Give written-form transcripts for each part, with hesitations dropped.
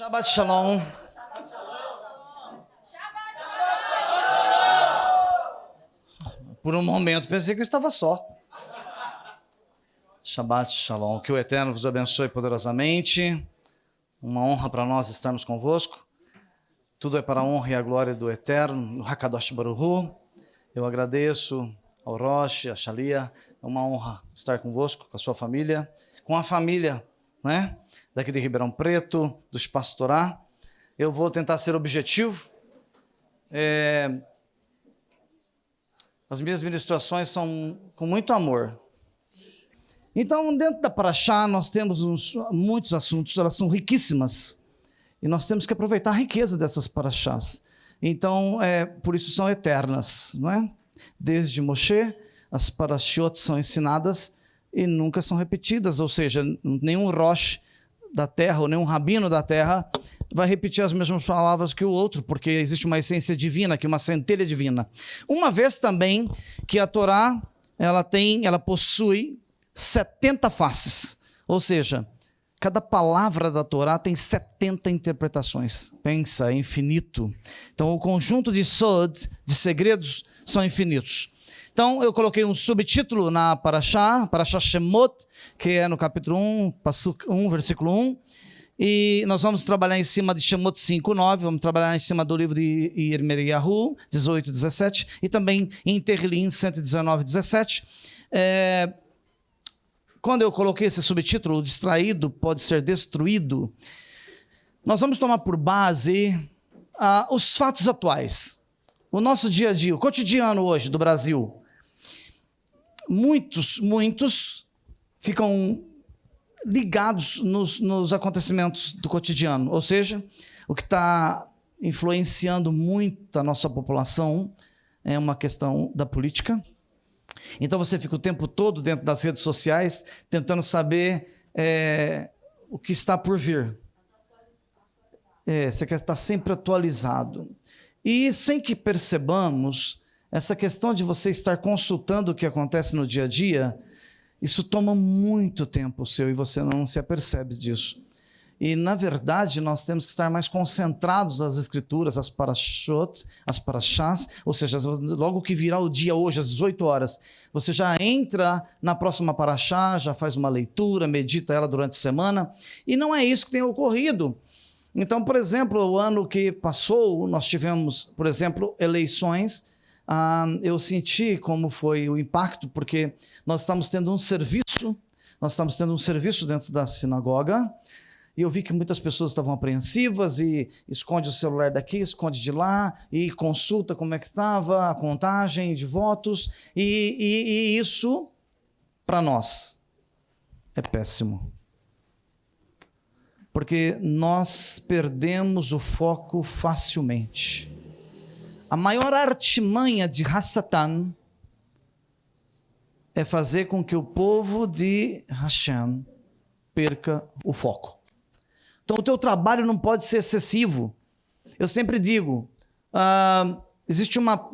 Shabbat Shalom. Por um momento pensei que eu estava só. Shabbat Shalom. Que o Eterno vos abençoe poderosamente. Uma honra para nós estarmos convosco. Tudo é para a honra e a glória do Eterno, o Hakadosh Baruch Hu. Eu agradeço ao Rosh, a Shalia. É uma honra estar convosco, com a sua família, com a família, né? Daqui de Ribeirão Preto, do Espaço Torá. Eu vou tentar ser objetivo. As minhas ministrações são com muito amor. Então, dentro da Parashá, nós temos muitos assuntos, elas são riquíssimas. E nós temos que aproveitar a riqueza dessas Parashás. Então, por isso são eternas, não é? Desde Moshe, as Parashot são ensinadas e nunca são repetidas, ou seja, nenhum Rosh da terra, ou nenhum rabino da terra vai repetir as mesmas palavras que o outro, porque existe uma essência divina, que uma centelha divina. Uma vez também que a Torá, ela possui 70 faces, ou seja, cada palavra da Torá tem 70 interpretações. Pensa, é infinito. Então o conjunto de sod, de segredos, são infinitos. Então, eu coloquei um subtítulo na Parashá Shemot, que é no capítulo 1, Pasuk 1, versículo 1. E nós vamos trabalhar em cima de Shemot 5, 9, vamos trabalhar em cima do livro de Yirmiyahu, 18, 17, e também em Terrilim, 119, 17. Quando eu coloquei esse subtítulo, o distraído pode ser destruído, nós vamos tomar por base os fatos atuais. O nosso dia a dia, o cotidiano hoje do Brasil. Muitos ficam ligados nos acontecimentos do cotidiano, ou seja, o que está influenciando muito a nossa população é uma questão da política. Então você fica o tempo todo dentro das redes sociais tentando saber o que está por vir. Você quer estar sempre atualizado. E sem que percebamos, essa questão de você estar consultando o que acontece no dia a dia, isso toma muito tempo seu e você não se apercebe disso. E, na verdade, nós temos que estar mais concentrados nas escrituras, as parashot, as parashás, ou seja, logo que virar o dia hoje, às 18 horas, você já entra na próxima parashá, já faz uma leitura, medita ela durante a semana, e não é isso que tem ocorrido. Então, por exemplo, o ano que passou, nós tivemos, por exemplo, eleições. Eu senti como foi o impacto, porque nós estamos tendo um serviço dentro da sinagoga, e eu vi que muitas pessoas estavam apreensivas e esconde o celular daqui, esconde de lá, e consulta como é que estava a contagem de votos, e isso, para nós, é péssimo. Porque nós perdemos o foco facilmente. A maior artimanha de Hassatan é fazer com que o povo de Hashem perca o foco. Então o teu trabalho não pode ser excessivo. Eu sempre digo, existe uma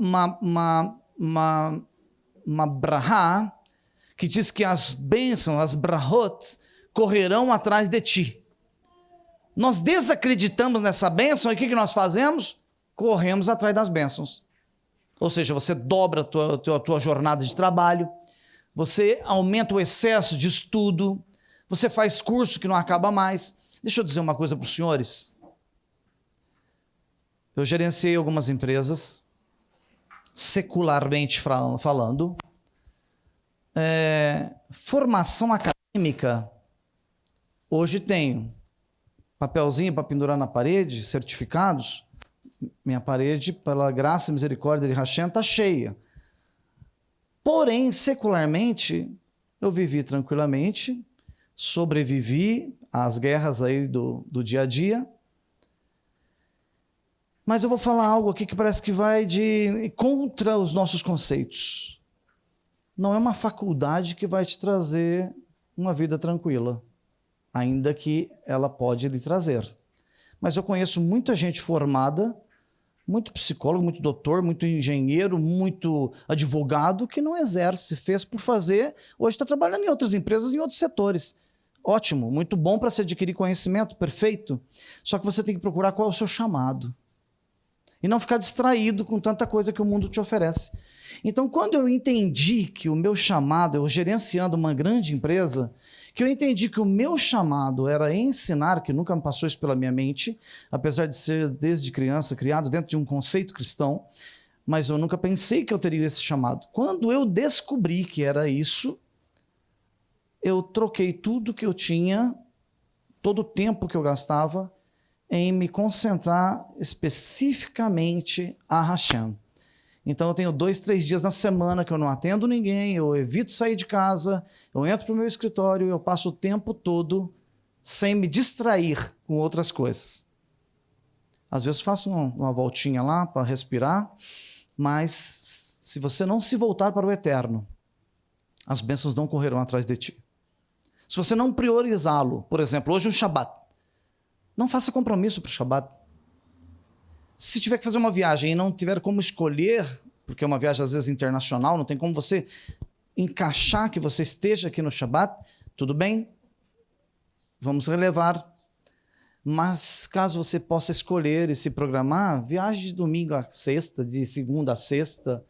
brahá que diz que as bênçãos, as brahot, correrão atrás de ti. Nós desacreditamos nessa bênção e o que nós fazemos? Corremos atrás das bênçãos. Ou seja, você dobra a tua jornada de trabalho, você aumenta o excesso de estudo, você faz curso que não acaba mais. Deixa eu dizer uma coisa para os senhores. Eu gerenciei algumas empresas, secularmente falando. Formação acadêmica, hoje tenho papelzinho para pendurar na parede, certificados. Minha parede, pela graça e misericórdia de Hashem, está cheia. Porém, secularmente, eu vivi tranquilamente, sobrevivi às guerras aí do dia a dia. Mas eu vou falar algo aqui que parece que vai contra os nossos conceitos. Não é uma faculdade que vai te trazer uma vida tranquila, ainda que ela pode lhe trazer. Mas eu conheço muita gente formada, muito psicólogo, muito doutor, muito engenheiro, muito advogado, que não exerce, fez por fazer, hoje está trabalhando em outras empresas, em outros setores. ótimo, muito bom para se adquirir conhecimento, perfeito. Só que você tem que procurar qual é o seu chamado. E não ficar distraído com tanta coisa que o mundo te oferece. Então, quando eu entendi que o meu chamado, eu gerenciando uma grande empresa, que eu entendi que o meu chamado era ensinar, que nunca me passou isso pela minha mente, apesar de ser desde criança criado dentro de um conceito cristão, mas eu nunca pensei que eu teria esse chamado. Quando eu descobri que era isso, eu troquei tudo que eu tinha, todo o tempo que eu gastava, em me concentrar especificamente a Hashem. Então eu tenho 2, 3 dias na semana que eu não atendo ninguém, eu evito sair de casa, eu entro para o meu escritório e eu passo o tempo todo sem me distrair com outras coisas. Às vezes faço uma voltinha lá para respirar, mas se você não se voltar para o eterno, as bênçãos não correrão atrás de ti. Se você não priorizá-lo, por exemplo, hoje é um Shabat, não faça compromisso para o Shabat. Se tiver que fazer uma viagem e não tiver como escolher, porque é uma viagem às vezes internacional, não tem como você encaixar que você esteja aqui no Shabat, tudo bem, vamos relevar. Mas caso você possa escolher e se programar, viaje de domingo a sexta, de segunda a sexta,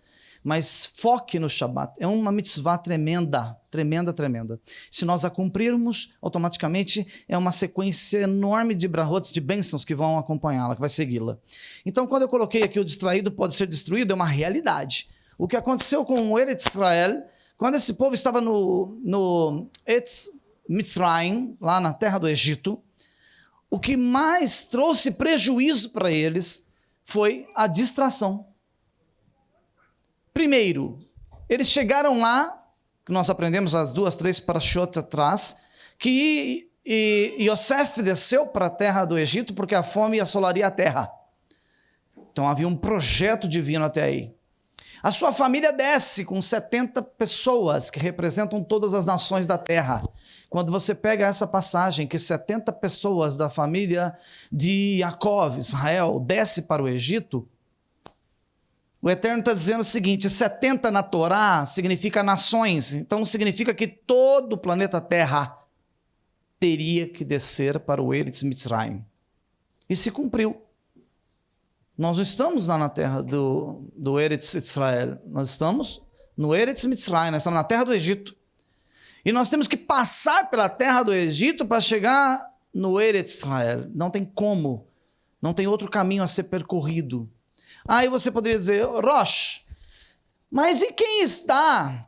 mas foque no Shabat. É uma mitzvah tremenda, tremenda, tremenda. Se nós a cumprirmos, automaticamente é uma sequência enorme de brahot, de bênçãos que vão acompanhá-la, que vai segui-la. Então, quando eu coloquei aqui o distraído pode ser destruído, é uma realidade. O que aconteceu com o Eretz Israel, quando esse povo estava no Etz Mitzrayim, lá na terra do Egito, o que mais trouxe prejuízo para eles foi a distração. Primeiro, eles chegaram lá, que nós aprendemos as 2, 3 parashot atrás, que Yosef desceu para a terra do Egito porque a fome assolaria a terra. Então havia um projeto divino até aí. A sua família desce com 70 pessoas que representam todas as nações da terra. Quando você pega essa passagem que 70 pessoas da família de Jacó, Israel, desce para o Egito, o Eterno está dizendo o seguinte, 70 na Torá significa nações, então significa que todo o planeta Terra teria que descer para o Eretz Mitzrayim. E se cumpriu. Nós não estamos lá na terra do Eretz Israel, nós estamos no Eretz Mitzrayim, nós estamos na terra do Egito. E nós temos que passar pela terra do Egito para chegar no Eretz Israel. Não tem como, não tem outro caminho a ser percorrido. Aí você poderia dizer, Rosh, mas e quem está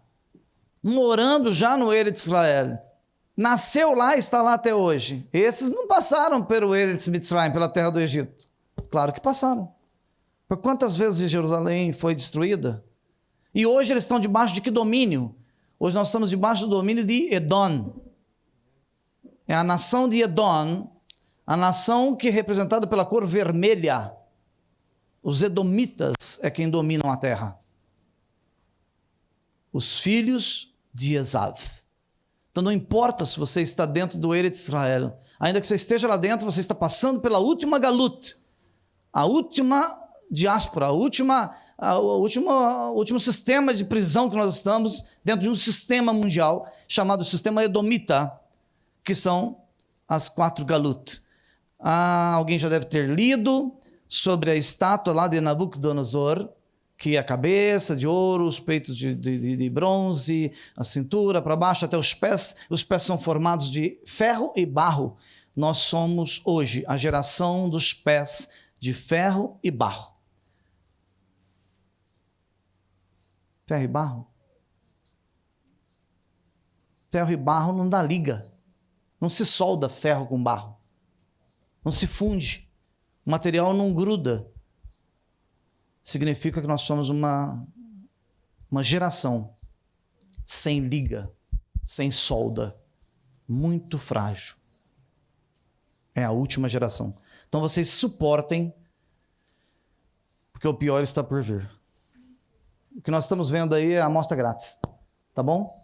morando já no Eretz Israel? Nasceu lá e está lá até hoje. Esses não passaram pelo Eretz Mitzrayim, pela terra do Egito. Claro que passaram. Por quantas vezes Jerusalém foi destruída? E hoje eles estão debaixo de que domínio? Hoje nós estamos debaixo do domínio de Edom. É a nação de Edom, a nação que é representada pela cor vermelha. Os edomitas é quem dominam a terra. Os filhos de Esav. Então não importa se você está dentro do Eretz Israel, ainda que você esteja lá dentro, você está passando pela última galut, a última diáspora, o último sistema de prisão que nós estamos dentro de um sistema mundial chamado sistema edomita, que são as 4 galut. Alguém já deve ter lido sobre a estátua lá de Nabucodonosor, que é a cabeça de ouro, os peitos de bronze, a cintura para baixo até os pés são formados de ferro e barro. Nós somos hoje a geração dos pés de ferro e barro. Ferro e barro? Ferro e barro não dá liga, não se solda ferro com barro, não se funde. O material não gruda. Significa que nós somos uma geração sem liga, sem solda, muito frágil. É a última geração. Então vocês suportem, porque o pior está por vir. O que nós estamos vendo aí é a amostra grátis, tá bom?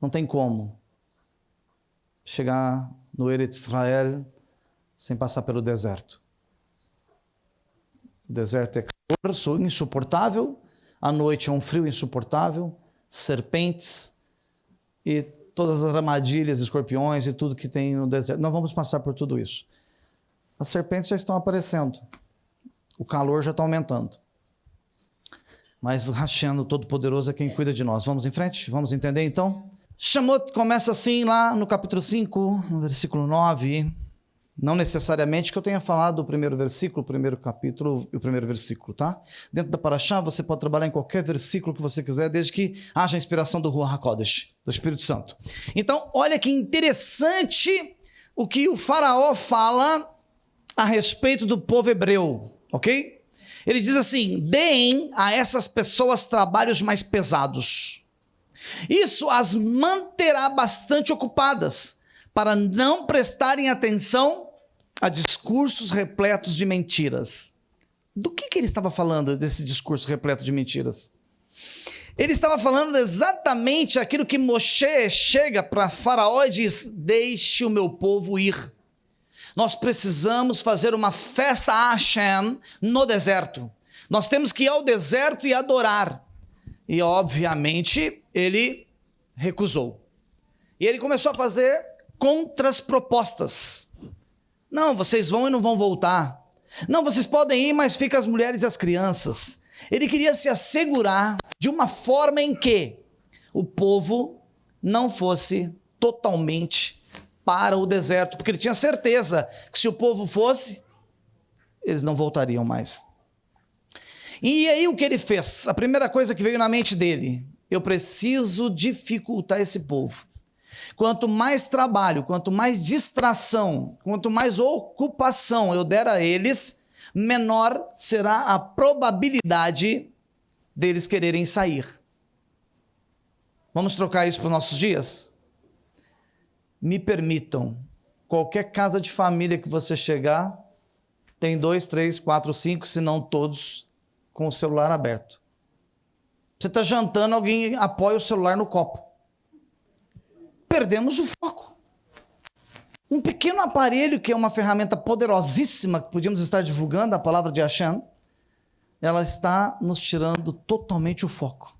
Não tem como chegar no Eretz Israel sem passar pelo deserto. O deserto é calor, insuportável, à noite é um frio insuportável, serpentes, e todas as armadilhas, escorpiões e tudo que tem no deserto. Nós vamos passar por tudo isso. As serpentes já estão aparecendo. O calor já está aumentando. Mas Hashem, o Todo-Poderoso, é quem cuida de nós. Vamos em frente? Vamos entender então? Shammot começa assim lá no capítulo 5, no versículo 9. Não necessariamente que eu tenha falado o primeiro versículo, o primeiro capítulo e o primeiro versículo, tá? Dentro da Parashá, você pode trabalhar em qualquer versículo que você quiser, desde que haja a inspiração do Ruach HaKodesh, do Espírito Santo. Então, olha que interessante o que o faraó fala a respeito do povo hebreu, ok? Ele diz assim: deem a essas pessoas trabalhos mais pesados. Isso as manterá bastante ocupadas, para não prestarem atenção a discursos repletos de mentiras. Do que ele estava falando, desse discurso repleto de mentiras? Ele estava falando exatamente aquilo que Moshe chega para Faraó e diz: deixe o meu povo ir. Nós precisamos fazer uma festa a Hashem no deserto. Nós temos que ir ao deserto e adorar. E, obviamente, ele recusou. E ele começou a fazer contras propostas. Não, vocês vão e não vão voltar. Não, vocês podem ir, mas ficam as mulheres e as crianças. Ele queria se assegurar de uma forma em que o povo não fosse totalmente para o deserto, porque ele tinha certeza que se o povo fosse, eles não voltariam mais. E aí o que ele fez? A primeira coisa que veio na mente dele: eu preciso dificultar esse povo. Quanto mais trabalho, quanto mais distração, quanto mais ocupação eu der a eles, menor será a probabilidade deles quererem sair. Vamos trocar isso para os nossos dias? Me permitam, qualquer casa de família que você chegar, tem 2, 3, 4, 5, se não todos, com o celular aberto. Você está jantando, alguém apoia o celular no copo. Perdemos o foco. Um pequeno aparelho, que é uma ferramenta poderosíssima, que podíamos estar divulgando a palavra de Hashem, ela está nos tirando totalmente o foco.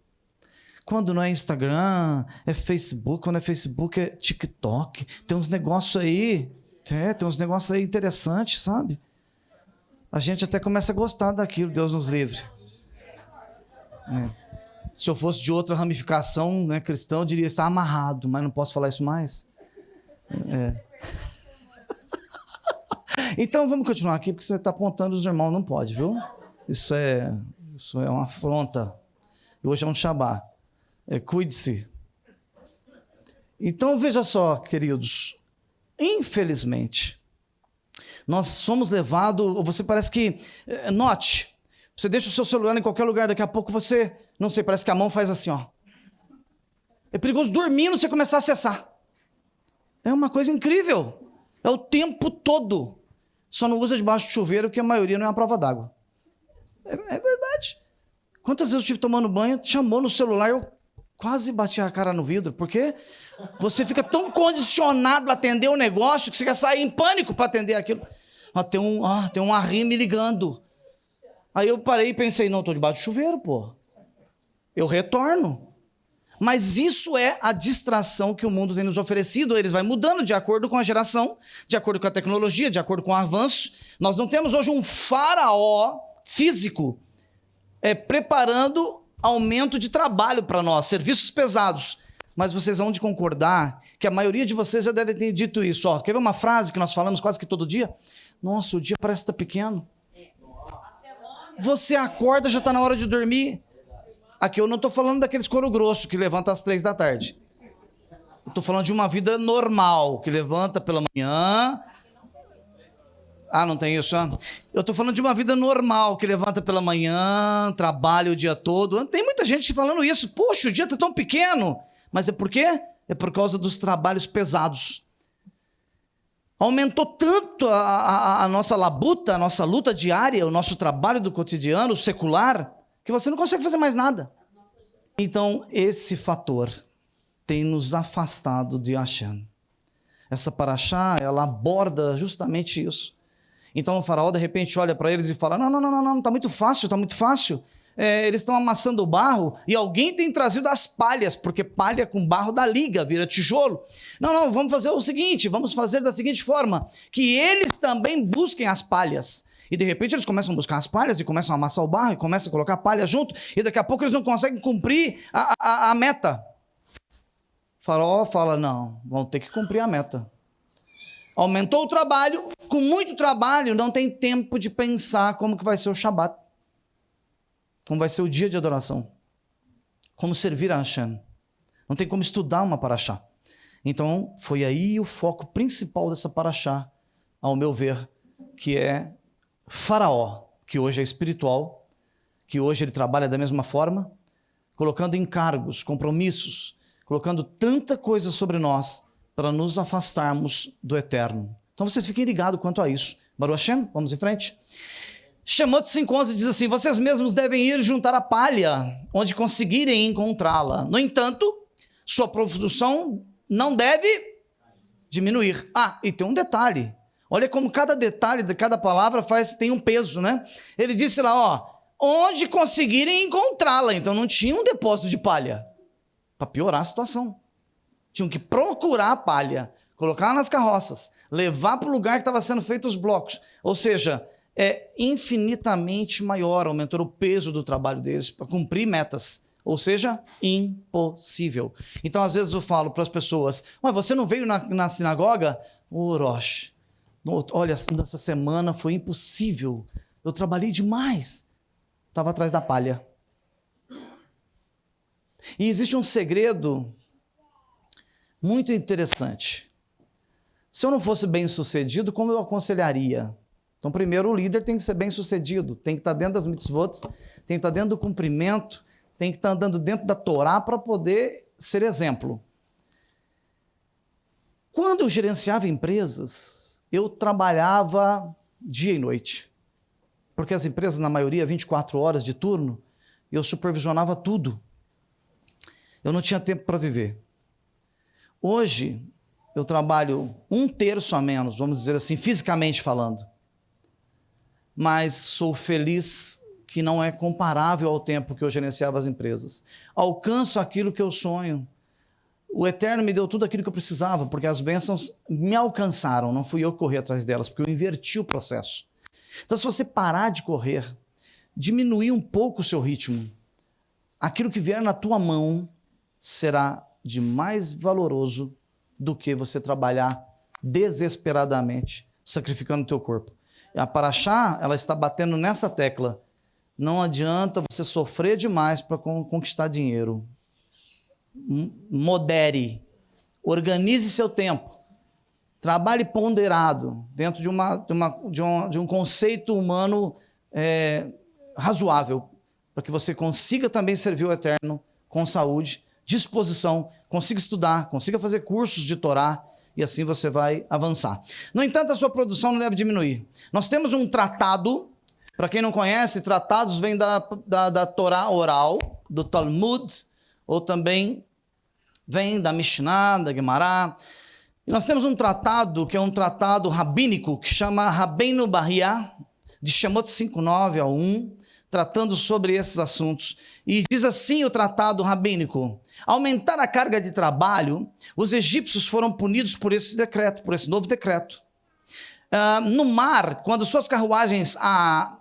Quando não é Instagram, é Facebook. Quando é Facebook, é TikTok. Tem uns negócios aí, tem uns negócios aí interessantes, sabe? A gente até começa a gostar daquilo, Deus nos livre. Se eu fosse de outra ramificação, né, cristão, eu diria estar amarrado, mas não posso falar isso mais. Então vamos continuar aqui, porque você está apontando os irmãos, não pode, viu? Isso é uma afronta. E hoje é um Shabá. Cuide-se. Então veja só, queridos, infelizmente, nós somos levados, você parece que, note, você deixa o seu celular em qualquer lugar, daqui a pouco você, não sei, parece que a mão faz assim, ó. É perigoso dormindo você começar a acessar. É uma coisa incrível. É o tempo todo. Só não usa debaixo de chuveiro, porque a maioria não é uma prova d'água. É verdade. Quantas vezes eu estive tomando banho, chamou no celular, eu quase bati a cara no vidro, porque você fica tão condicionado a atender o negócio que você quer sair em pânico para atender aquilo. Tem um arrim me ligando. Aí eu parei e pensei, não, estou debaixo do chuveiro, pô. Eu retorno. Mas isso é a distração que o mundo tem nos oferecido. Eles vão mudando de acordo com a geração, de acordo com a tecnologia, de acordo com o avanço. Nós não temos hoje um faraó físico preparando aumento de trabalho para nós, serviços pesados. Mas vocês vão de concordar que a maioria de vocês já deve ter dito isso. Quer ver uma frase que nós falamos quase que todo dia? Nossa, o dia parece estar pequeno. Você acorda, já está na hora de dormir. Aqui eu não estou falando daqueles couro grosso que levanta às 3 da tarde. Eu estou falando de uma vida normal, que levanta pela manhã. Não tem isso? Eu estou falando de uma vida normal, que levanta pela manhã, trabalha o dia todo. Tem muita gente falando isso. Poxa, o dia está tão pequeno. Mas é por quê? É por causa dos trabalhos pesados. Aumentou tanto a nossa labuta, a nossa luta diária, o nosso trabalho do cotidiano, o secular, que você não consegue fazer mais nada. Então, esse fator tem nos afastado de Hashem. Essa paraxá, ela aborda justamente isso. Então, o faraó, de repente, olha para eles e fala, não, está muito fácil. eles estão amassando o barro e alguém tem trazido as palhas, porque palha com barro dá liga, vira tijolo. Não, vamos fazer o seguinte, vamos fazer da seguinte forma, que eles também busquem as palhas. E de repente eles começam a buscar as palhas e começam a amassar o barro e começam a colocar palha junto, e daqui a pouco eles não conseguem cumprir a meta. O faraó fala, não, vão ter que cumprir a meta. Aumentou o trabalho, com muito trabalho, não tem tempo de pensar como que vai ser o Shabat, como vai ser o dia de adoração, como servir a Hashem. Não tem como estudar uma paraxá. Então, foi aí o foco principal dessa paraxá, ao meu ver, que é Faraó, que hoje é espiritual, que hoje ele trabalha da mesma forma, colocando encargos, compromissos, colocando tanta coisa sobre nós para nos afastarmos do eterno. Então vocês fiquem ligados quanto a isso. Baruch Hashem, vamos em frente. Shemot 5:11 diz assim, vocês mesmos devem ir juntar a palha, onde conseguirem encontrá-la. No entanto, sua produção não deve diminuir. E tem um detalhe. Olha como cada detalhe de cada palavra tem um peso, né? Ele disse lá, onde conseguirem encontrá-la. Então não tinha um depósito de palha. Para piorar a situação. Tinham que procurar a palha, colocar nas carroças, levar para o lugar que estava sendo feito os blocos. Ou seja, é infinitamente maior, aumentou o peso do trabalho deles para cumprir metas. Ou seja, impossível. Então, às vezes eu falo para as pessoas, você não veio na sinagoga? Rosh, olha, essa semana foi impossível. Eu trabalhei demais. Estava atrás da palha. E existe um segredo muito interessante. Se eu não fosse bem sucedido, como eu aconselharia? Então, primeiro, o líder tem que ser bem sucedido, tem que estar dentro das mitzvot, tem que estar dentro do cumprimento, tem que estar andando dentro da Torá para poder ser exemplo. Quando eu gerenciava empresas, eu trabalhava dia e noite, porque as empresas, na maioria, 24 horas de turno, eu supervisionava tudo. Eu não tinha tempo para viver. Hoje, eu trabalho 1/3 a menos, vamos dizer assim, fisicamente falando. Mas sou feliz que não é comparável ao tempo que eu gerenciava as empresas. Alcanço aquilo que eu sonho. O Eterno me deu tudo aquilo que eu precisava, porque as bênçãos me alcançaram, não fui eu que corri atrás delas, porque eu inverti o processo. Então, se você parar de correr, diminuir um pouco o seu ritmo, aquilo que vier na tua mão será de mais valoroso do que você trabalhar desesperadamente, sacrificando o teu corpo. A paraxá, ela está batendo nessa tecla. Não adianta você sofrer demais para conquistar dinheiro. Modere, organize seu tempo, trabalhe ponderado, dentro de um conceito humano razoável, para que você consiga também servir o Eterno com saúde, disposição, consiga estudar, consiga fazer cursos de Torá, e assim você vai avançar. No entanto, a sua produção não deve diminuir. Nós temos um tratado, para quem não conhece, tratados vêm da Torá oral, do Talmud, ou também vem da Mishnah, da Gemara. E nós temos um tratado, que é um tratado rabínico, que chama Rabbeinu Bahia, de Shemot 5:9-1, tratando sobre esses assuntos. E diz assim o tratado rabínico: aumentar a carga de trabalho, os egípcios foram punidos por esse decreto, por esse novo decreto. No mar, quando suas carruagens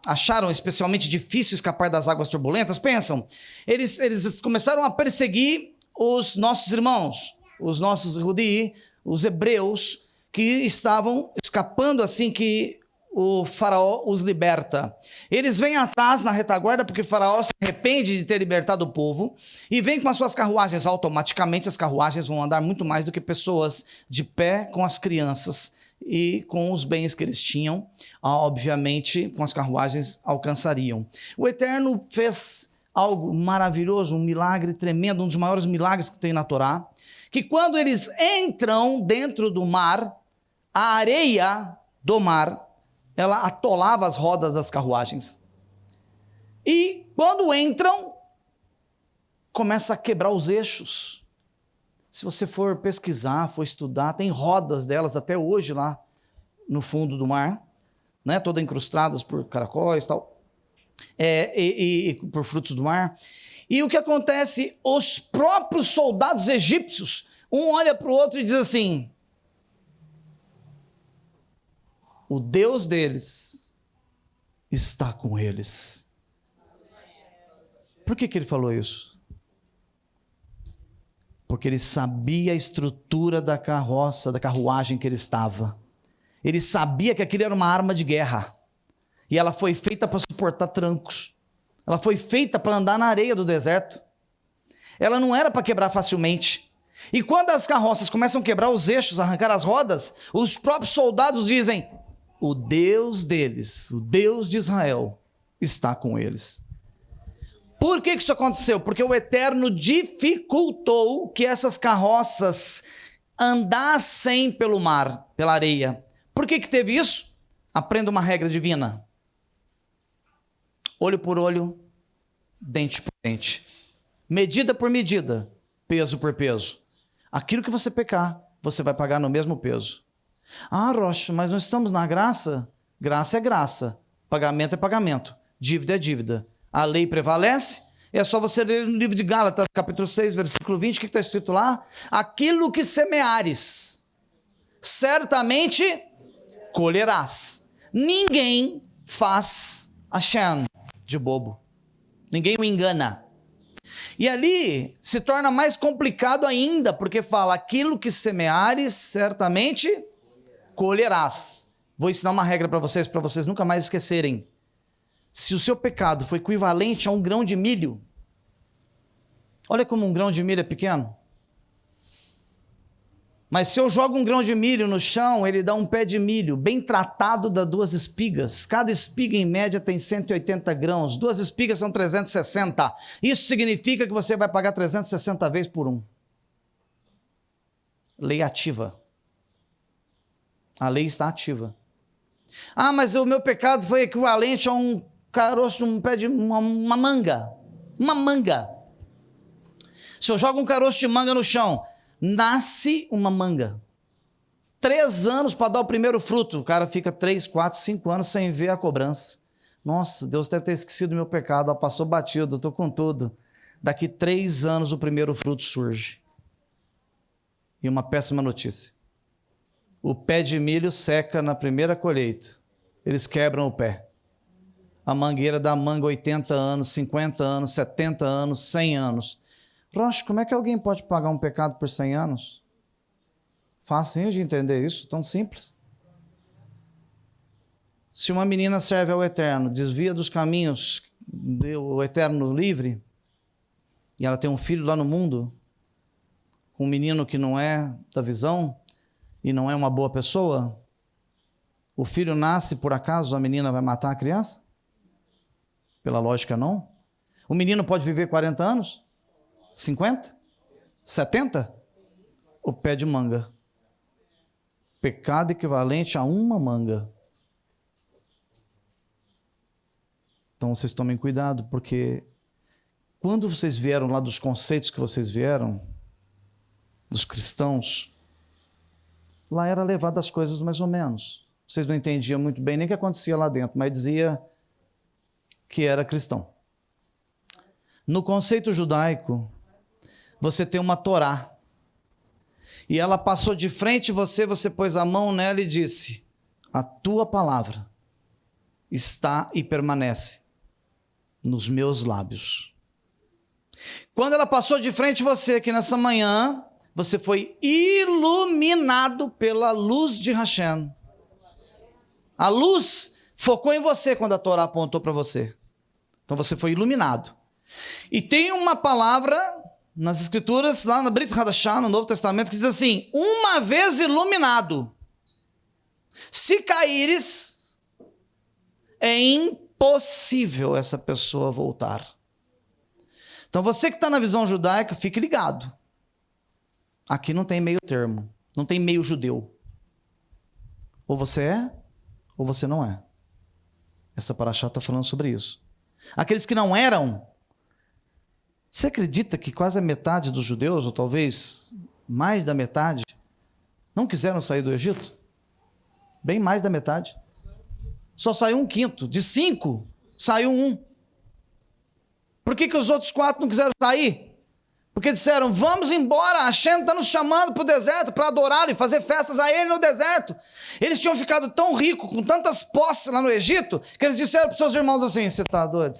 acharam especialmente difícil escapar das águas turbulentas, pensam, eles começaram a perseguir os nossos irmãos, os nossos Yehudi, os hebreus, que estavam escapando assim que o faraó os liberta. Eles vêm atrás na retaguarda porque o faraó se arrepende de ter libertado o povo e vem com as suas carruagens. Automaticamente as carruagens vão andar muito mais do que pessoas de pé com as crianças e com os bens que eles tinham. Obviamente, com as carruagens alcançariam. O Eterno fez algo maravilhoso, um milagre tremendo, um dos maiores milagres que tem na Torá, que quando eles entram dentro do mar, a areia do mar, ela atolava as rodas das carruagens. E quando entram, começa a quebrar os eixos. Se você for pesquisar, for estudar, tem rodas delas até hoje lá no fundo do mar, né? Todas incrustadas por caracóis e tal. e por frutos do mar. E o que acontece? Os próprios soldados egípcios, um olha para o outro e diz assim: o Deus deles está com eles. Por que ele falou isso? Porque ele sabia a estrutura da carroça, da carruagem que ele estava. Ele sabia que aquilo era uma arma de guerra. E ela foi feita para suportar trancos. Ela foi feita para andar na areia do deserto. Ela não era para quebrar facilmente. E quando as carroças começam a quebrar os eixos, arrancar as rodas, os próprios soldados dizem: o Deus deles, o Deus de Israel, está com eles. Por que isso aconteceu? Porque o Eterno dificultou que essas carroças andassem pelo mar, pela areia. Por que teve isso? Aprenda uma regra divina: olho por olho, dente por dente, medida por medida, peso por peso. Aquilo que você pecar, você vai pagar no mesmo peso. Ah, Rocha, mas nós estamos na graça? Graça é graça, pagamento é pagamento, dívida é dívida. A lei prevalece. É só você ler no livro de Gálatas, capítulo 6, versículo 20, o que está escrito lá? Aquilo que semeares, certamente colherás. Ninguém faz Hashem de bobo. Ninguém o engana. E ali se torna mais complicado ainda, porque fala: aquilo que semeares, certamente colherás. Vou ensinar uma regra para vocês nunca mais esquecerem. Se o seu pecado foi equivalente a um grão de milho, olha como um grão de milho é pequeno. Mas se eu jogo um grão de milho no chão, ele dá um pé de milho, bem tratado, dá 2 espigas. Cada espiga, em média, tem 180 grãos. 2 espigas são 360. Isso significa que você vai pagar 360 vezes por um. Lei ativa. A lei está ativa. Ah, mas o meu pecado foi equivalente a um caroço, um pé de uma manga. Uma manga. Se eu jogo um caroço de manga no chão, nasce uma manga. 3 anos para dar o primeiro fruto. O cara fica 3, 4, 5 anos sem ver a cobrança. Nossa, Deus deve ter esquecido do meu pecado. Passou batido, estou com tudo. Daqui 3 anos o primeiro fruto surge. E uma péssima notícia: o pé de milho seca na primeira colheita. Eles quebram o pé. A mangueira dá manga 80 anos, 50 anos, 70 anos, 100 anos. Rocha, como é que alguém pode pagar um pecado por 100 anos? Facinho de entender isso, tão simples. Se uma menina serve ao Eterno, desvia dos caminhos do Eterno livre, e ela tem um filho lá no mundo, com um menino que não é da visão, e não é uma boa pessoa, o filho nasce, por acaso a menina vai matar a criança? Pela lógica, não. O menino pode viver 40 anos? 50? 70? O pé de manga. Pecado equivalente a uma manga. Então vocês tomem cuidado, porque quando vocês vieram lá dos conceitos que vocês vieram, dos cristãos, lá era levado as coisas mais ou menos. Vocês não entendiam muito bem nem o que acontecia lá dentro, mas dizia que era cristão. No conceito judaico, você tem uma Torá, e ela passou de frente a você, você pôs a mão nela e disse: a tua palavra está e permanece nos meus lábios. Quando ela passou de frente a você aqui nessa manhã, você foi iluminado pela luz de Hashem. A luz focou em você quando a Torá apontou para você. Então você foi iluminado. E tem uma palavra nas Escrituras, lá na Brit Hadashah, no Novo Testamento, que diz assim: uma vez iluminado, se caíres, é impossível essa pessoa voltar. Então você que está na visão judaica, fique ligado. Aqui não tem meio termo, não tem meio judeu. Ou você é, ou você não é. Essa paraxá está falando sobre isso. Aqueles que não eram, você acredita que quase a metade dos judeus, ou talvez mais da metade, não quiseram sair do Egito? Bem mais da metade. Só saiu 1/5. De 5, saiu 1. Por que os outros 4 não quiseram sair? Porque disseram, vamos embora, Hashem está nos chamando para o deserto, para adorar e fazer festas a Ele no deserto. Eles tinham ficado tão ricos, com tantas posses lá no Egito, que eles disseram para os seus irmãos assim, você está doido?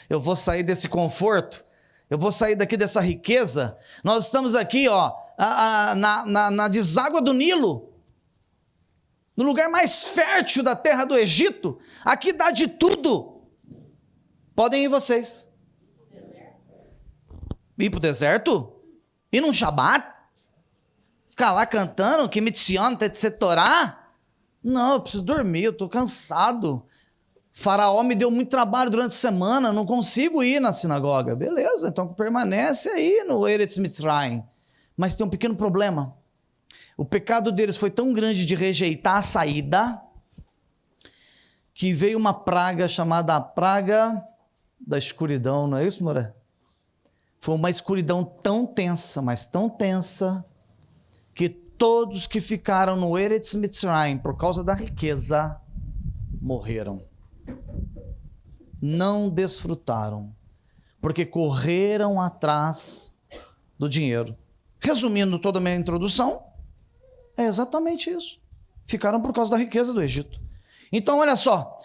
Eu vou sair desse conforto, eu vou sair daqui dessa riqueza. Nós estamos aqui, ó, na deságua do Nilo, no lugar mais fértil da terra do Egito. Aqui dá de tudo. Podem ir vocês. Ir para o deserto? Ir num Shabat? Ficar lá cantando, que mitzion, tetsetorá? Não, eu preciso dormir, eu estou cansado. Faraó me deu muito trabalho durante a semana, não consigo ir na sinagoga. Beleza, então permanece aí no Eretz Mitzrayim. Mas tem um pequeno problema. O pecado deles foi tão grande de rejeitar a saída, que veio uma praga chamada a praga da escuridão, não é isso, Moré? Foi uma escuridão tão tensa, mas tão tensa, que todos que ficaram no Eretz Mitzrayim por causa da riqueza, morreram. Não desfrutaram, porque correram atrás do dinheiro. Resumindo toda a minha introdução, é exatamente isso. Ficaram por causa da riqueza do Egito. Então, olha só,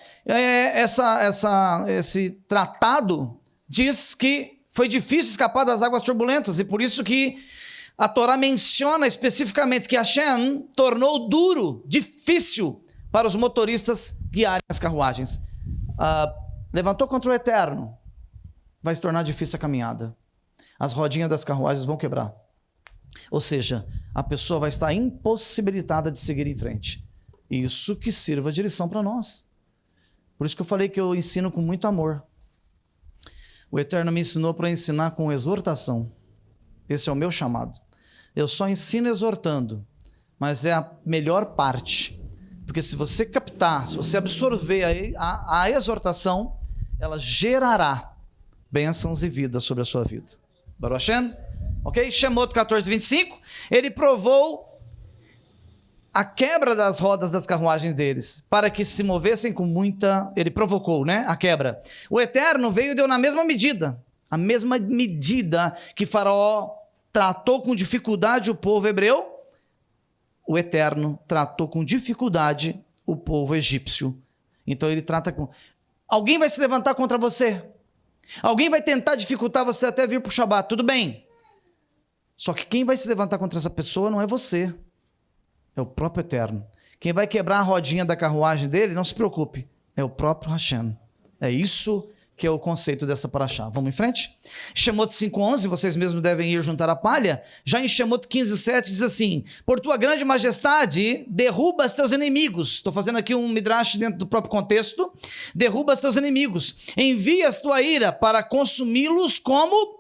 esse tratado diz que foi difícil escapar das águas turbulentas, e por isso que a Torá menciona especificamente que Hashem tornou duro, difícil para os motoristas guiarem as carruagens. Levantou contra o Eterno, vai se tornar difícil a caminhada. As rodinhas das carruagens vão quebrar. Ou seja, a pessoa vai estar impossibilitada de seguir em frente. Isso que sirva de lição para nós. Por isso que eu falei que eu ensino com muito amor. O Eterno me ensinou para ensinar com exortação. Esse é o meu chamado. Eu só ensino exortando, mas é a melhor parte. Porque se você captar, se você absorver a exortação, ela gerará bênçãos e vida sobre a sua vida. Baruch Hashem? Ok? Shemot 14:25. Ele provou a quebra das rodas das carruagens deles, para que se movessem com muita... Ele provocou, né? A quebra. O Eterno veio e deu na mesma medida. A mesma medida que Faraó tratou com dificuldade o povo hebreu, o Eterno tratou com dificuldade o povo egípcio. Então ele trata com... Alguém vai se levantar contra você. Alguém vai tentar dificultar você até vir para o Shabat. Tudo bem. Só que quem vai se levantar contra essa pessoa não é você. É o próprio Eterno. Quem vai quebrar a rodinha da carruagem dele, não se preocupe. É o próprio Hashem. É isso que é o conceito dessa paraxá. Vamos em frente? Shemot 5:11, vocês mesmos devem ir juntar a palha. Já em Shemot 15:7 diz assim: por tua grande majestade, derruba os teus inimigos. Estou fazendo aqui um midrash dentro do próprio contexto. Derruba os teus inimigos. Envias tua ira para consumi-los como...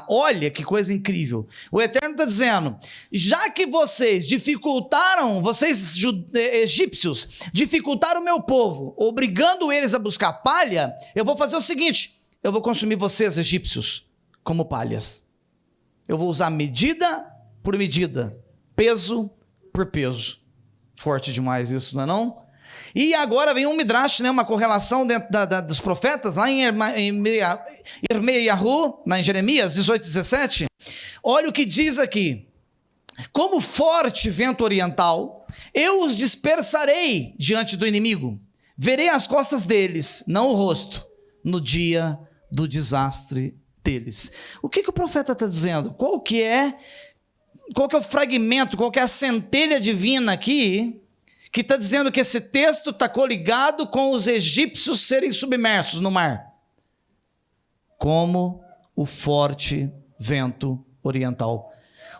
Olha que coisa incrível. O Eterno está dizendo, já que vocês dificultaram, vocês egípcios, dificultaram o meu povo, obrigando eles a buscar palha, eu vou fazer o seguinte, eu vou consumir vocês, egípcios, como palhas. Eu vou usar medida por medida, peso por peso. Forte demais isso, não é não? E agora vem um midrash, né, uma correlação dentro dos profetas, lá em Irmeiahu, em Jeremias 18:17. Olha o que diz aqui: como forte vento oriental, eu os dispersarei diante do inimigo, verei as costas deles, não o rosto, no dia do desastre deles. O que o profeta está dizendo? Qual que é o fragmento, qual que é a centelha divina aqui, que está dizendo que esse texto está coligado com os egípcios serem submersos no mar? Como o forte vento oriental.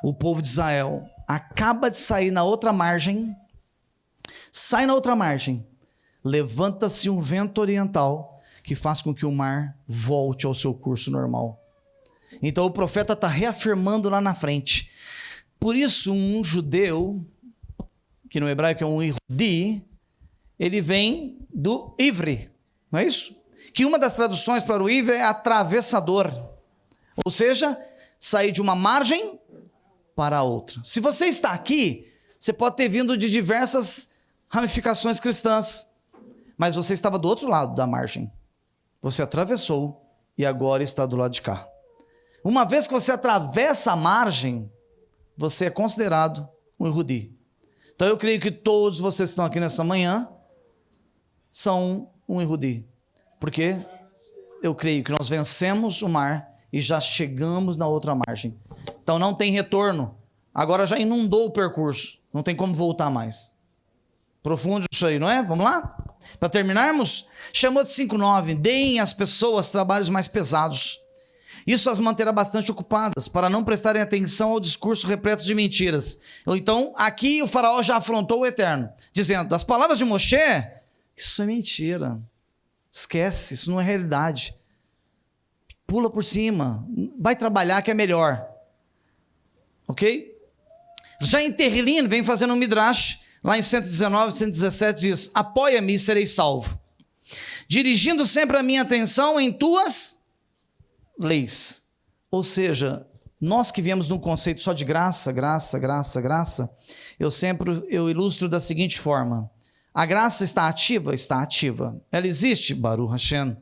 O povo de Israel acaba de sair na outra margem, levanta-se um vento oriental que faz com que o mar volte ao seu curso normal. Então o profeta está reafirmando lá na frente. Por isso um judeu, que no hebraico é um Yehudi, ele vem do ivre, não é isso? Que uma das traduções para o ivre é atravessador, ou seja, sair de uma margem para a outra. Se você está aqui, você pode ter vindo de diversas ramificações cristãs, mas você estava do outro lado da margem, você atravessou e agora está do lado de cá. Uma vez que você atravessa a margem, você é considerado um Yehudi. Então eu creio que todos vocês que estão aqui nessa manhã são um Yehudi. Porque eu creio que nós vencemos o mar e já chegamos na outra margem. Então não tem retorno. Agora já inundou o percurso. Não tem como voltar mais. Profundo isso aí, não é? Vamos lá? Para terminarmos, chamou de 5:9. Deem às pessoas trabalhos mais pesados. Isso as manterá bastante ocupadas, para não prestarem atenção ao discurso repleto de mentiras. Então, aqui o faraó já afrontou o Eterno, dizendo, as palavras de Moshe, isso é mentira. Esquece, isso não é realidade. Pula por cima, vai trabalhar que é melhor. Ok? Já em Terrilim, vem fazendo um midrash, lá em 119, 117, diz, apoia-me e serei salvo. Dirigindo sempre a minha atenção em tuas leis. Ou seja, nós que viemos de um conceito só de graça, graça, graça, graça, eu ilustro da seguinte forma. A graça está ativa? Está ativa. Ela existe? Baruch Hashem.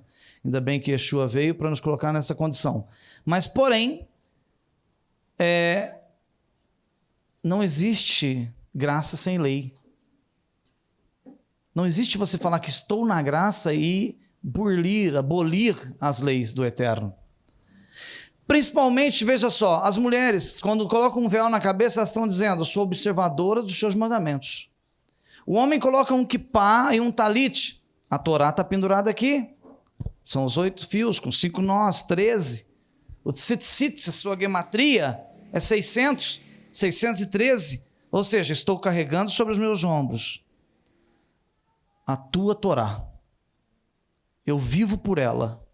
Ainda bem que Yeshua veio para nos colocar nessa condição. Mas, porém, não existe graça sem lei. Não existe você falar que estou na graça e abolir as leis do Eterno. Principalmente, veja só, as mulheres, quando colocam um véu na cabeça, elas estão dizendo, eu sou observadora dos seus mandamentos. O homem coloca um kippá e um talit. A Torá está pendurada aqui. São os 8 fios, com 5 nós, 13. O tzitzit, a sua gematria, é 613. Ou seja, estou carregando sobre os meus ombros a tua Torá. Eu vivo por ela.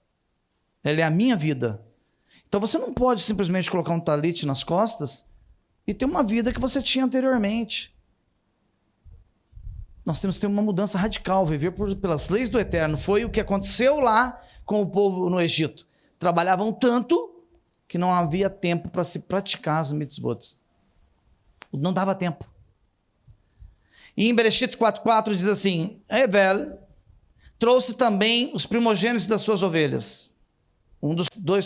Ela é a minha vida. Então você não pode simplesmente colocar um talit nas costas e ter uma vida que você tinha anteriormente. Nós temos que ter uma mudança radical, viver pelas leis do Eterno. Foi o que aconteceu lá com o povo no Egito. Trabalhavam tanto que não havia tempo para se praticar as mitzvot. Não dava tempo. E em Bereshit 4:4 diz assim, Hevel trouxe também os primogênitos das suas ovelhas.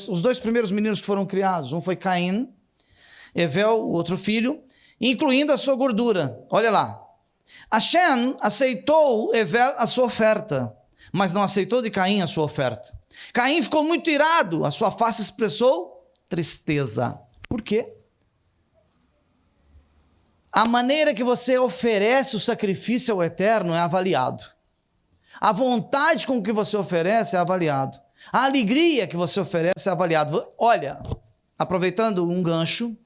Os dois primeiros meninos que foram criados, um foi Caim, Hevel, o outro filho, incluindo a sua gordura. Olha lá. Hashem aceitou Hevel a sua oferta, mas não aceitou de Caim a sua oferta. Caim ficou muito irado, a sua face expressou tristeza. Por quê? A maneira que você oferece o sacrifício ao Eterno é avaliado. A vontade com que você oferece é avaliado. A alegria que você oferece é avaliado. Olha, aproveitando um gancho,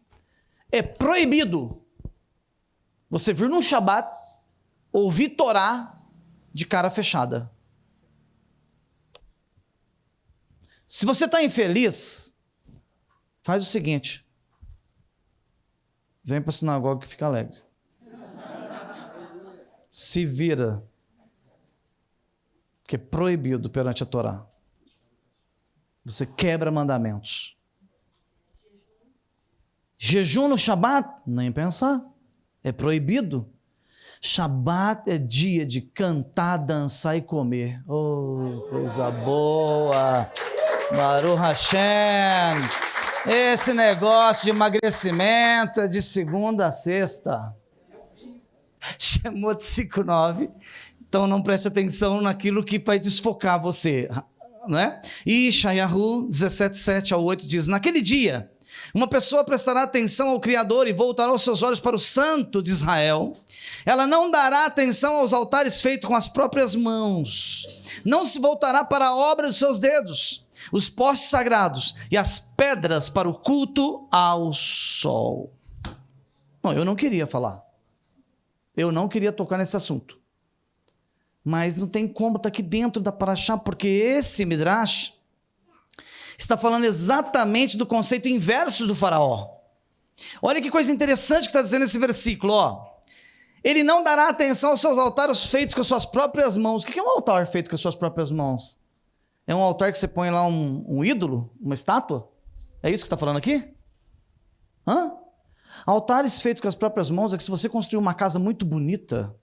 é proibido você vir num Shabat ouvir Torá de cara fechada. Se você está infeliz, faz o seguinte, vem para a sinagoga que fica alegre. Se vira, que é proibido perante a Torá. Você quebra mandamentos. Jejum no Shabat? Nem pensar. É proibido. Shabat é dia de cantar, dançar e comer. Oh, coisa boa. Baruch Hashem. Esse negócio de emagrecimento é de segunda a sexta. Chamou de 5:9. Então não preste atenção naquilo que vai desfocar você. Né? E Shayahu 17:7-8 diz, naquele dia, uma pessoa prestará atenção ao Criador e voltará os seus olhos para o Santo de Israel. Ela não dará atenção aos altares feitos com as próprias mãos. Não se voltará para a obra dos seus dedos, os postes sagrados e as pedras para o culto ao sol. Bom, eu não queria falar. Eu não queria tocar nesse assunto. Mas não tem como estar aqui dentro da Parashá, porque esse Midrash está falando exatamente do conceito inverso do faraó. Olha que coisa interessante que está dizendo esse versículo, ó. Ele não dará atenção aos seus altares feitos com as suas próprias mãos. O que é um altar feito com as suas próprias mãos? É um altar que você põe lá um ídolo, uma estátua? É isso que está falando aqui? Hã? Altares feitos com as próprias mãos é que se você construir uma casa muito bonita,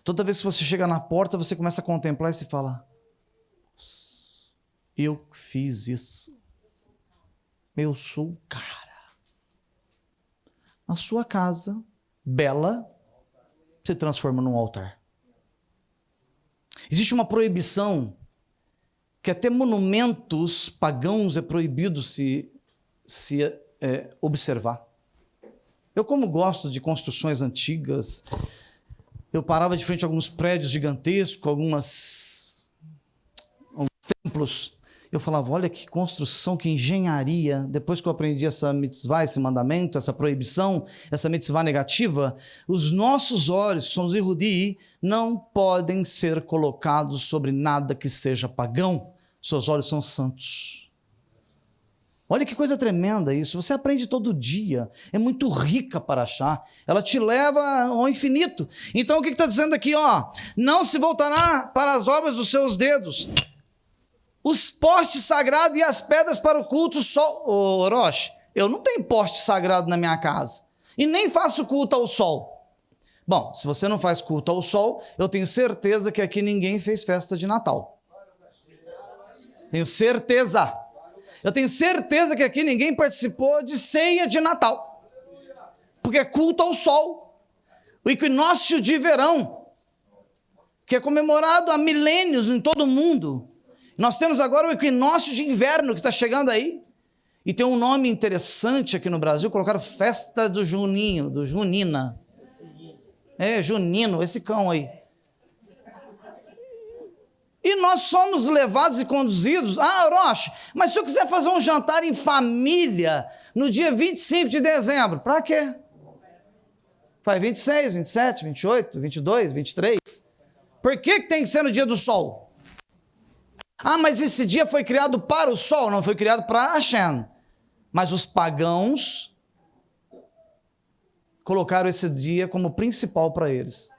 toda vez que você chega na porta, você começa a contemplar e se fala, eu fiz isso. Eu sou o cara. A sua casa, bela, se transforma num altar. Existe uma proibição que até monumentos pagãos é proibido se observar. Eu, como gosto de construções antigas, eu parava de frente a alguns prédios gigantescos, alguns templos. Eu falava, olha que construção, que engenharia. Depois que eu aprendi essa mitzvah, esse mandamento, essa proibição, essa mitzvah negativa, os nossos olhos, que são os Yehudi, não podem ser colocados sobre nada que seja pagão. Seus olhos são santos. Olha que coisa tremenda isso. Você aprende todo dia. É muito rica para achar. Ela te leva ao infinito. Então o que está dizendo aqui? Não se voltará para as obras dos seus dedos. Os postes sagrados e as pedras para o culto sol. Orochi, eu não tenho poste sagrado na minha casa. E nem faço culto ao sol. Bom, se você não faz culto ao sol, eu tenho certeza que aqui ninguém fez festa de Natal. Tenho certeza. Eu tenho certeza que aqui ninguém participou de ceia de Natal. Porque é culto ao sol. O equinócio de verão, que é comemorado há milênios em todo o mundo. Nós temos agora o equinócio de inverno que está chegando aí. E tem um nome interessante aqui no Brasil, colocaram festa do Juninho, do Junina. Junino, esse cão aí. E nós somos levados e conduzidos. Orochi, mas se eu quiser fazer um jantar em família no dia 25 de dezembro, para quê? Faz 26, 27, 28, 22, 23. Por que tem que ser no dia do sol? Mas esse dia foi criado para o sol, não foi criado para Hashem. Mas os pagãos colocaram esse dia como principal para eles.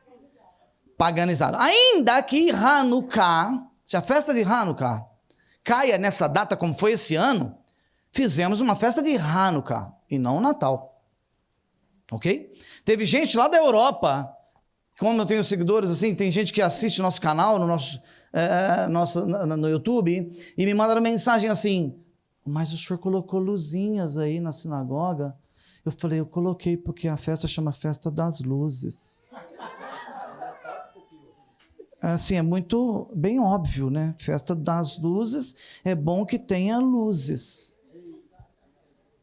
Paganizaram. Ainda que Hanukkah, se a festa de Hanukkah caia nessa data como foi esse ano, fizemos uma festa de Hanukkah e não Natal. Ok? Teve gente lá da Europa, como eu tenho seguidores assim, tem gente que assiste nosso canal, no YouTube, e me mandaram mensagem assim, mas o senhor colocou luzinhas aí na sinagoga? Eu falei, eu coloquei porque a festa chama Festa das Luzes. Assim, é muito bem óbvio, né? Festa das Luzes, é bom que tenha luzes.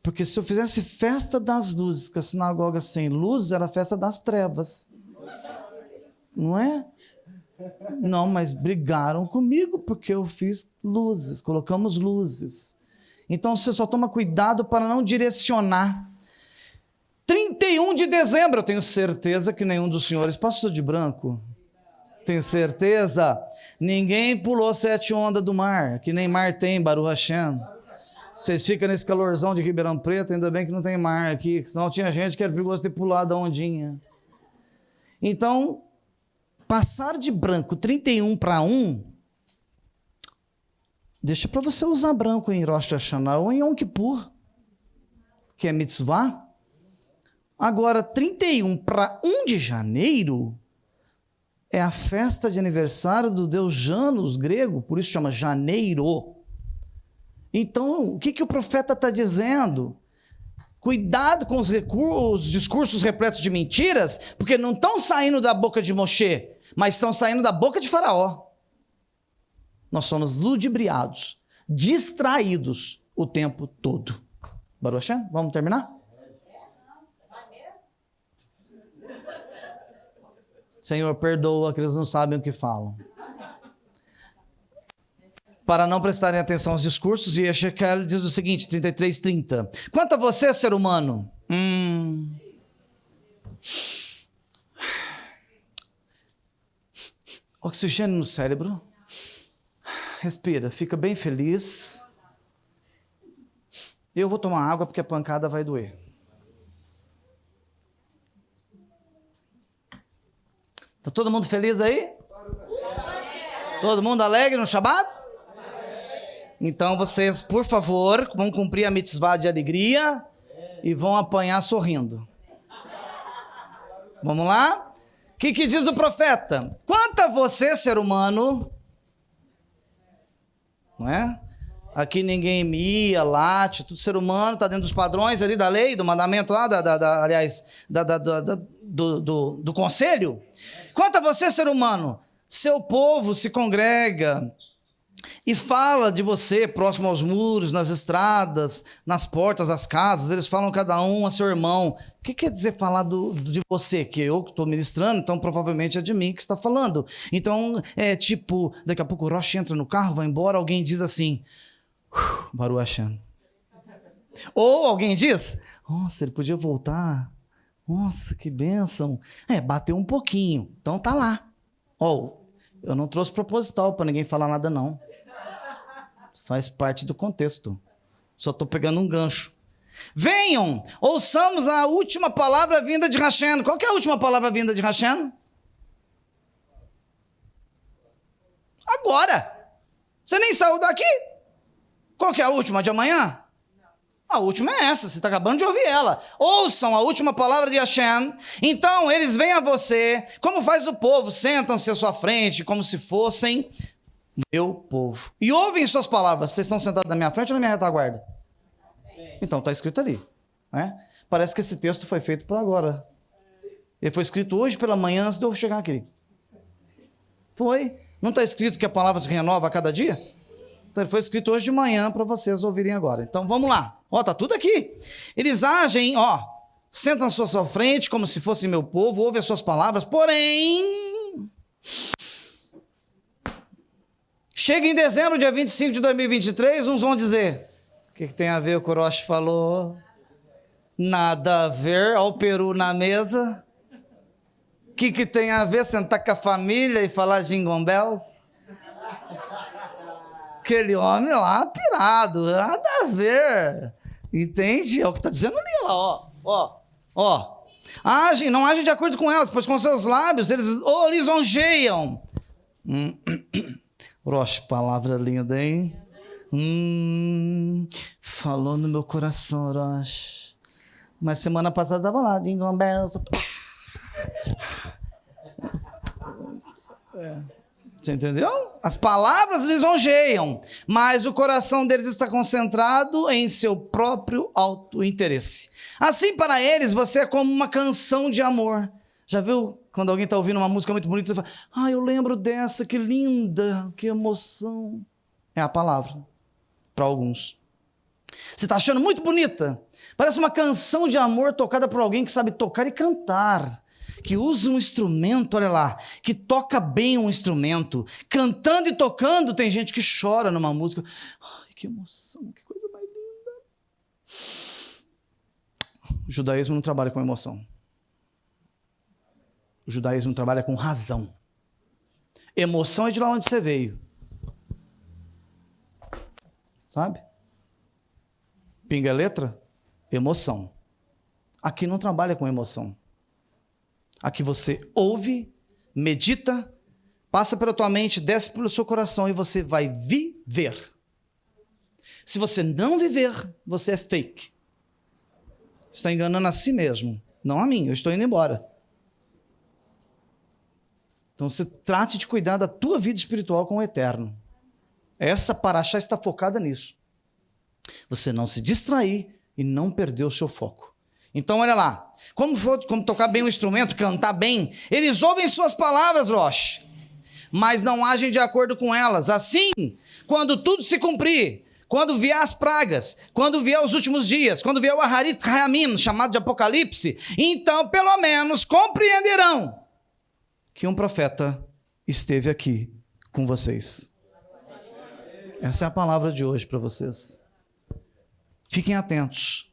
Porque se eu fizesse Festa das Luzes, com a sinagoga sem luzes, era Festa das Trevas. Não é? Não, mas brigaram comigo porque eu fiz luzes, colocamos luzes. Então você só toma cuidado para não direcionar. 31 de dezembro, eu tenho certeza que nenhum dos senhores passou de branco. Tenho certeza. Ninguém pulou 7 ondas do mar, que nem mar tem, Baruch Hashem. Vocês ficam nesse calorzão de Ribeirão Preto, ainda bem que não tem mar aqui, senão tinha gente que era perigoso ter pulado a ondinha. Então, passar de branco 31 para 1, deixa para você usar branco em Rosh Hashanah ou em Yom Kippur, que é mitzvah. Agora, 31 para 1 de janeiro é a festa de aniversário do deus Janus grego, por isso chama janeiro. Então, o que o profeta está dizendo? Cuidado com os discursos repletos de mentiras, porque não estão saindo da boca de Moshe, mas estão saindo da boca de Faraó. Nós somos ludibriados, distraídos o tempo todo. Baruch Hashem, vamos terminar? Senhor, perdoa que eles não sabem o que falam. Para não prestarem atenção aos discursos, e Ezequiel diz o seguinte, 33:30. Quanto a você, ser humano, oxigênio no cérebro, respira, fica bem feliz. Eu vou tomar água porque a pancada vai doer. Está todo mundo feliz aí? Todo mundo alegre no Shabat? Então vocês, por favor, vão cumprir a mitzvah de alegria e vão apanhar sorrindo. Vamos lá? O que diz o profeta? Quanto a você, ser humano, não é? Aqui ninguém mia, late, todo ser humano está dentro dos padrões ali da lei, do mandamento lá, do conselho. Quanto a você, ser humano, seu povo se congrega e fala de você próximo aos muros, nas estradas, nas portas das casas, eles falam cada um a seu irmão. O que quer dizer falar de você? Que eu estou ministrando, então provavelmente é de mim que está falando. Então, tipo, daqui a pouco o Roche entra no carro, vai embora, alguém diz assim, Baruch Hashem. Ou alguém diz, nossa, ele podia voltar. Nossa, que bênção. Bateu um pouquinho, então tá lá. Eu não trouxe proposital para ninguém falar nada, não. Faz parte do contexto. Só estou pegando um gancho. Venham, ouçamos a última palavra vinda de Hashem. Qual que é a última palavra vinda de Hashem? Agora. Você nem saiu daqui. Qual que é a última de amanhã? A última é essa, você está acabando de ouvir ela. Ouçam a última palavra de Hashem. Então eles vêm a você, como faz o povo, sentam-se à sua frente, como se fossem meu povo. E ouvem suas palavras. Vocês estão sentados na minha frente ou na minha retaguarda? Então está escrito ali. Né? Parece que esse texto foi feito por agora. Ele foi escrito hoje pela manhã, antes de eu chegar aqui. Foi. Não está escrito que a palavra se renova a cada dia? Então ele foi escrito hoje de manhã para vocês ouvirem agora. Então vamos lá. Tá tudo aqui. Eles agem, sentam-se à sua frente como se fosse meu povo, ouvem as suas palavras, porém, chega em dezembro, dia 25 de 2023, uns vão dizer, o que tem a ver o que o Roche falou? Nada a ver, ao peru na mesa. O que tem a ver sentar com a família e falar Jingle Bells? Aquele homem lá, pirado, nada a ver. Entende? É o que está dizendo ali, ó. Não agem de acordo com elas, pois com seus lábios eles lisonjeiam. Roche, palavra linda, hein? Falou no meu coração, Roche. Mas semana passada estava lá, Jingle Bells. Você entendeu? As palavras lisonjeiam, mas o coração deles está concentrado em seu próprio auto-interesse. Assim, para eles, você é como uma canção de amor. Já viu quando alguém está ouvindo uma música muito bonita e fala, eu lembro dessa, que linda, que emoção. É a palavra, para alguns. Você está achando muito bonita. Parece uma canção de amor tocada por alguém que sabe tocar e cantar. Que usa um instrumento, olha lá, que toca bem um instrumento, cantando e tocando, tem gente que chora numa música. Ai, que emoção, que coisa mais linda. O judaísmo não trabalha com emoção. O judaísmo trabalha com razão. Emoção é de lá onde você veio. Sabe? Pinga é letra? Emoção. Aqui não trabalha com emoção. Aqui você ouve, medita, passa pela tua mente, desce pelo seu coração e você vai viver. Se você não viver, você é fake. Você está enganando a si mesmo, não a mim, eu estou indo embora. Então você trate de cuidar da tua vida espiritual com o eterno. Essa paraxá está focada nisso. Você não se distrair e não perder o seu foco. Então, olha lá, como tocar bem o instrumento, cantar bem, eles ouvem suas palavras, Roche, mas não agem de acordo com elas. Assim, quando tudo se cumprir, quando vier as pragas, quando vier os últimos dias, quando vier o Aharit Hayamim, chamado de Apocalipse, então, pelo menos, compreenderão que um profeta esteve aqui com vocês. Essa é a palavra de hoje para vocês. Fiquem atentos,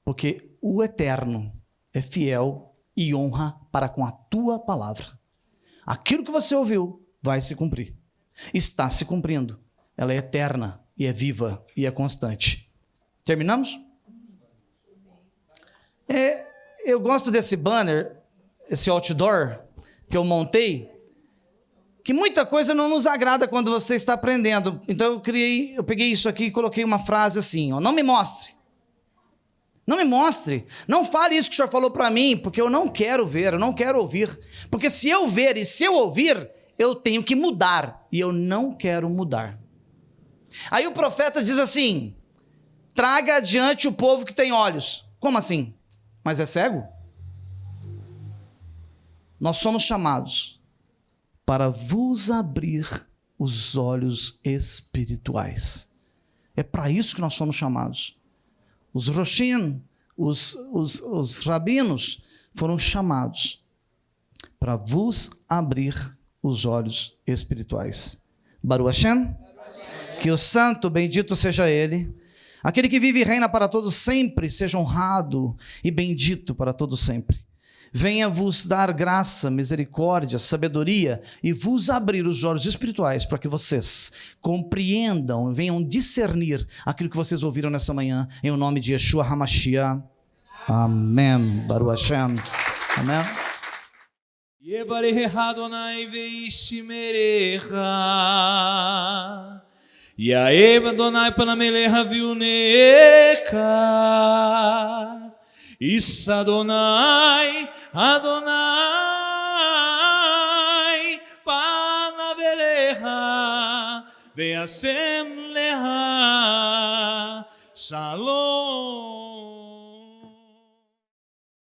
porque o Eterno é fiel e honra para com a tua palavra. Aquilo que você ouviu vai se cumprir. Está se cumprindo. Ela é eterna e é viva e é constante. Terminamos? Eu gosto desse banner, esse outdoor que eu montei, que muita coisa não nos agrada quando você está aprendendo. Então eu peguei isso aqui e coloquei uma frase assim, não me mostre. Não me mostre, não fale isso que o senhor falou para mim, porque eu não quero ver, eu não quero ouvir. Porque se eu ver e se eu ouvir, eu tenho que mudar, e eu não quero mudar. Aí o profeta diz assim: traga adiante o povo que tem olhos. Como assim? Mas é cego? Nós somos chamados para vos abrir os olhos espirituais. É para isso que nós somos chamados. Os roshim, os rabinos foram chamados para vos abrir os olhos espirituais. Baruch Hashem, que o santo, bendito seja ele, aquele que vive e reina para todos sempre, seja honrado e bendito para todos sempre. Venha vos dar graça, misericórdia, sabedoria e vos abrir os olhos espirituais para que vocês compreendam, venham discernir aquilo que vocês ouviram nessa manhã, em nome de Yeshua HaMashiach. Amém. Baruch Hashem. Amém. Yevarecha Adonai veishmerecha, Yaev Adonai panamelecha viunecha, Issa Adonai, Adonai panavelecha, veasem lecha, Shalom.